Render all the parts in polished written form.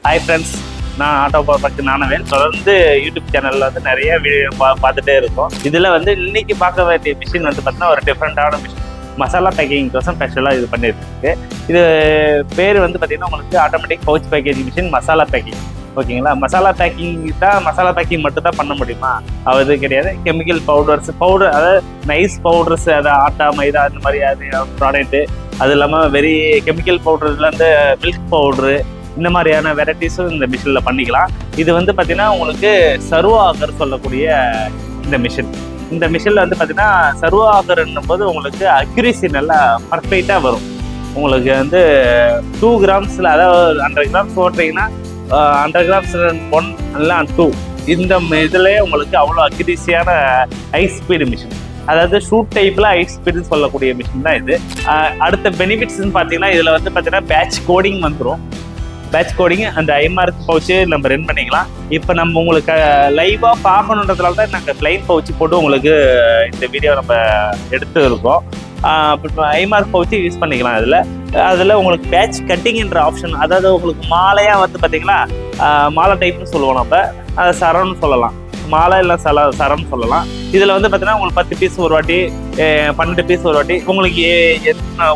Hi friends, நான் auto perfect Gnanavel. தொடர்ந்து YouTube சேனலில் வந்து நிறைய வீடியோ பார்த்துட்டே இருக்கோம். இதில் வந்து இன்னைக்கு பார்க்க வேண்டிய மிஷின் வந்து பார்த்தீங்கன்னா ஒரு டிஃப்ரெண்ட்டான மிஷின். மசாலா பேக்கிங் கோசம் ஸ்பெஷலாக இது பண்ணியிருக்கு. இது பேர் வந்து பார்த்தீங்கன்னா உங்களுக்கு automatic pouch packaging machine masala packing. ஓகேங்களா? மசாலா பேக்கிங் தான், மசாலா பேக்கிங் மட்டும் தான் பண்ண முடியுமா? அது கிடையாது. கெமிக்கல் பவுடர்ஸ், அதாவது நைஸ் பவுடர்ஸ், அது ஆட்டா மைதா அந்த மாதிரி அது ப்ராடக்ட்டு. அது இல்லாமல் கெமிக்கல் பவுடர்லேருந்து மில்க் பவுட்ரு, இந்த மாதிரியான வெரைட்டிஸும் இந்த மிஷினில் பண்ணிக்கலாம். இது வந்து பார்த்தீங்கன்னா உங்களுக்கு சர்வோ ஆகர் சொல்லக்கூடிய இந்த மிஷின். இந்த மிஷினில் வந்து பார்த்தீங்கன்னா சர்வோ ஆகர்ன்னும் போது உங்களுக்கு அக்யூரேசி நல்லா பர்ஃபெக்டாக வரும். உங்களுக்கு வந்து 2 கிராம்ஸில், அதாவது 100 கிராம்ஸ் ஓட்டுறீங்கன்னா 100 கிராம்ஸ் 1 இல்லை 2, இந்த இதுலேயே உங்களுக்கு அவ்வளோ அக்யூரேசியான ஹை ஸ்பீடு மிஷின். அதாவது ஷூட் டைப்பில் ஹை ஸ்பீடுன்னு சொல்லக்கூடிய மிஷின் தான் இது. அடுத்த பெனிஃபிட்ஸ்ன்னு பார்த்தீங்கன்னா இதில் வந்து பார்த்தீங்கன்னா பேட்ச் கோடிங் வந்துடும். பேட்ச் கோடிங் அந்த ஐமார்க் பவுச்சு நம்ம ரன் பண்ணிக்கலாம். இப்போ நம்ம உங்களுக்கு லைவாக பார்க்கணுன்றதுனால தான் நாங்கள் பிளைன் பவுச்சு போட்டு உங்களுக்கு இந்த வீடியோ நம்ம எடுத்து இருக்கோம். ஐமார்க் பவுச்சு யூஸ் பண்ணிக்கலாம். அதில் உங்களுக்கு பேட்ச் கட்டிங்ன்ற ஆப்ஷன், அதாவது உங்களுக்கு மாலையாக வந்து பார்த்தீங்கன்னா மாலை டைப்னு சொல்லுவோம். நம்ம அதை சரம்னு சொல்லலாம், மாலை இல்லை சரம்னு சொல்லலாம். இதில் வந்து பார்த்தீங்கன்னா உங்களுக்கு 10 பீஸ் ஒரு வாட்டி, 12 பீஸ் ஒரு வாட்டி, உங்களுக்கு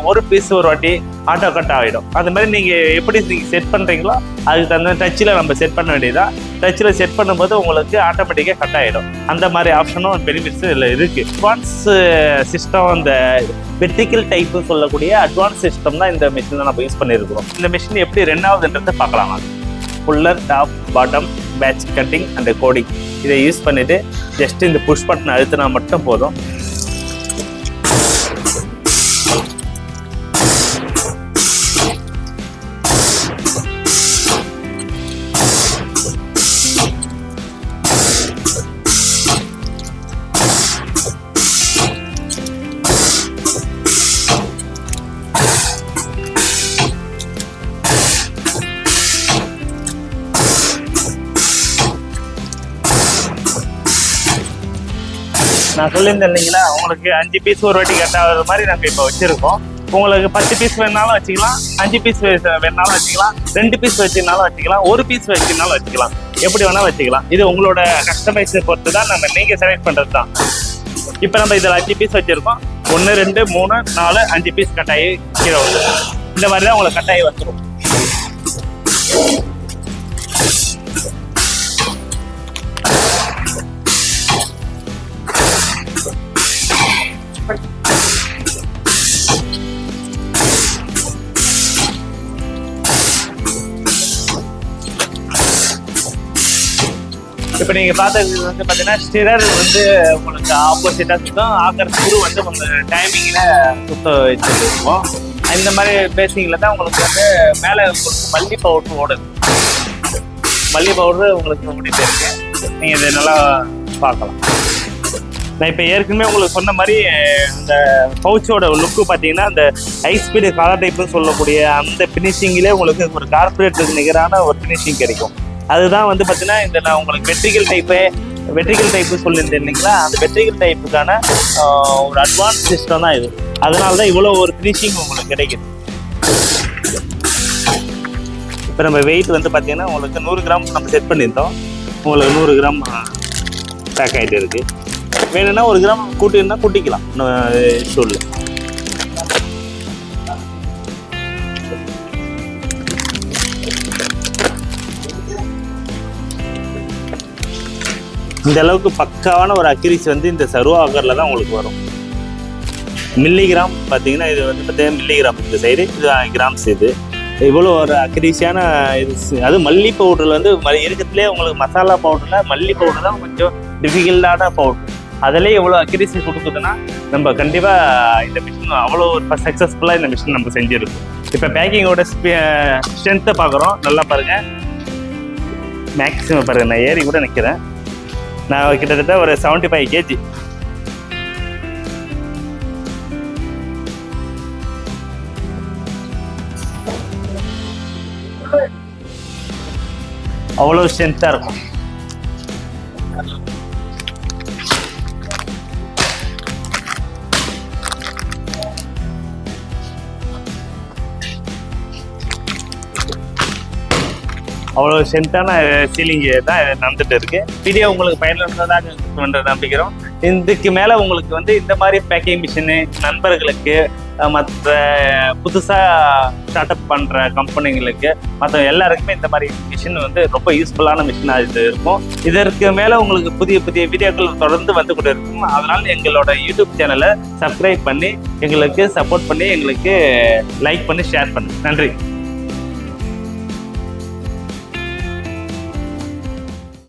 ஒரு பீஸ் ஒரு வாட்டி ஆட்டோ கட் ஆகிடும். அது மாதிரி நீங்கள் எப்படி நீங்கள் செட் பண்ணுறீங்களோ அதுக்கு தகுந்த டச்சில் நம்ம செட் பண்ண வேண்டியதான். டச்சில் செட் பண்ணும்போது உங்களுக்கு ஆட்டோமேட்டிக்காக கட் ஆகிடும். அந்த மாதிரி ஆப்ஷனும் பெனிஃபிட்ஸும் இதில் இருக்குது. அட்வான்ஸ் சிஸ்டம், அந்த வெர்டிக்கல் டைப்பு சொல்லக்கூடிய அட்வான்ஸ் சிஸ்டம் தான் இந்த மிஷினில் நம்ம யூஸ் பண்ணியிருக்கிறோம். இந்த மிஷின் எப்படி ரன் ஆகுதுன்றதை பார்க்கலாம். Filler, top, bottom, batch cutting and coding இதை யூஸ் பண்ணிவிட்டு ஜஸ்ட் இந்த புஷ் பட்டன் அழுத்தினா மட்டும் போதும். நான் சொல்லியிருந்தேன் இல்லைங்களா, உங்களுக்கு 5 பீஸ் ஒரு வாட்டி கட் ஆகுற மாதிரி நாங்கள் இப்போ வச்சுருக்கோம். உங்களுக்கு 10 பீஸ் வேணாலும் வச்சுக்கலாம், 5 பீஸ் வேணாலும் வச்சுக்கலாம், 2 பீஸ் வச்சுனாலும் வச்சுக்கலாம், 1 பீஸ் வச்சுனாலும் வச்சுக்கலாம், எப்படி வேணாலும் வச்சுக்கலாம். இது உங்களோட கஸ்டமைஸை பொறுத்து தான், நீங்கள் செலக்ட் பண்ணுறது தான். இப்போ நம்ம இதில் 5 பீஸ் வச்சுருக்கோம். 1 2 3 4 5 பீஸ் கட்டாயி கீழே வந்து இந்த மாதிரி தான் உங்களுக்கு கட்டாயி வந்துடும். இப்போ நீங்கள் பார்த்தது வந்து பார்த்தீங்கன்னா ஸ்டிரர் வந்து உங்களுக்கு ஆப்போசிட்டாக சுத்தம், ஆக்கர் ஸ்க்ரூ வந்து உங்கள் டைமிங்கில் சுத்த வச்சுருக்கோம். இந்த மாதிரி பேசிங்கில் தான் உங்களுக்கு வந்து மேலே உங்களுக்கு மல்லி பவுட்ரு ஓடுது. மல்லி பவுட்ரு உங்களுக்கு ஓடிட்டு இருக்கு. நீங்கள் இதை நல்லா பார்க்கலாம். நான் இப்போ ஏற்கனவே உங்களுக்கு சொன்ன மாதிரி அந்த பவுச்சோட லுக்கு பார்த்தீங்கன்னா அந்த ஹை ஸ்பீடு கலர் டைப்புன்னு சொல்லக்கூடிய அந்த ஃபினிஷிங்கிலே உங்களுக்கு ஒரு கார்பரேட்டுக்கு நிகரான ஒரு ஃபினிஷிங் கிடைக்கும். அதுதான் வந்து பார்த்தீங்கன்னா இந்த நான் உங்களுக்கு வெர்டிக்கல் டைப்பு சொல்லியிருந்தேன் இல்லைங்களா, அந்த வெர்டிக்கல் டைப்புக்கான ஒரு அட்வான்ஸ் சிஸ்டம் தான் இது. அதனால தான் இவ்வளோ ஒரு ஃபினிஷிங் உங்களுக்கு கிடைக்குது. இப்போ நம்ம வெயிட் வந்து பார்த்தீங்கன்னா உங்களுக்கு 100 கிராம் நம்ம செட் பண்ணியிருந்தோம். உங்களுக்கு 100 கிராம் பேக் ஆகிட்டு இருக்குது. வேணும்னா 1 கிராம் கூட்டினா கூட்டிக்கலாம், சொல்லு. இந்த அளவுக்கு பக்காவான ஒரு அக்யூரசி வந்து இந்த சர்வோ ஆகரில் தான் உங்களுக்கு வரும். மில்லிகிராம் பார்த்தீங்கன்னா இது வந்து பார்த்தீங்கன்னா மில்லிகிராம் இந்த சைடு, இது கிராம்ஸ். இது இவ்வளோ ஒரு அக்யூரசியான இது. அது மல்லி பவுடரில் வந்து இருக்கிறதுலே உங்களுக்கு மசாலா பவுடரில் மல்லி பவுடர் தான் கொஞ்சம் டிஃபிகல்ட்டான பவுடர். அதிலே எவ்வளோ அக்யூரசி கொடுக்குதுன்னா நம்ம கண்டிப்பாக இந்த மிஷின் அவ்வளோ ஒரு சக்ஸஸ்ஃபுல்லாக இந்த மிஷின் நம்ம செஞ்சுருக்கோம். இப்போ பேக்கிங்கோட ஸ்ட்ரென்த்தை பார்க்குறோம். நல்லா பாருங்கள், மேக்ஸிமம் பாருங்கள். நான் ஏறி கூட நிற்கிறேன். நான் கிட்டத்தட்ட ஒரு 75 kg. அவ்வளோ ஸ்ட்ரென்த்தாக இருக்கும். அவ்வளோ ஸ்ட்ரென்த்தான சீலிங் தான் நடந்துட்டு இருக்கு. வீடியோ உங்களுக்கு பயனுள்ளதாக நம்பிக்கிறோம். இதுக்கு மேலே உங்களுக்கு வந்து இந்த மாதிரி பேக்கிங் மிஷினு நண்பர்களுக்கு, மற்ற புதுசாக ஸ்டார்ட் அப் பண்ணுற கம்பெனிங்களுக்கு, மற்ற எல்லாருக்குமே இந்த மாதிரி மிஷின் வந்து ரொம்ப யூஸ்ஃபுல்லான மிஷினாக இது இருக்கும். இதற்கு மேலே உங்களுக்கு புதிய புதிய வீடியோக்கள் தொடர்ந்து வந்து கொண்டு இருக்கும். அதனால் எங்களோட யூடியூப் சேனலை சப்ஸ்கிரைப் பண்ணி எங்களுக்கு சப்போர்ட் பண்ணி எங்களுக்கு லைக் பண்ணி ஷேர் பண்ணுங்க. நன்றி.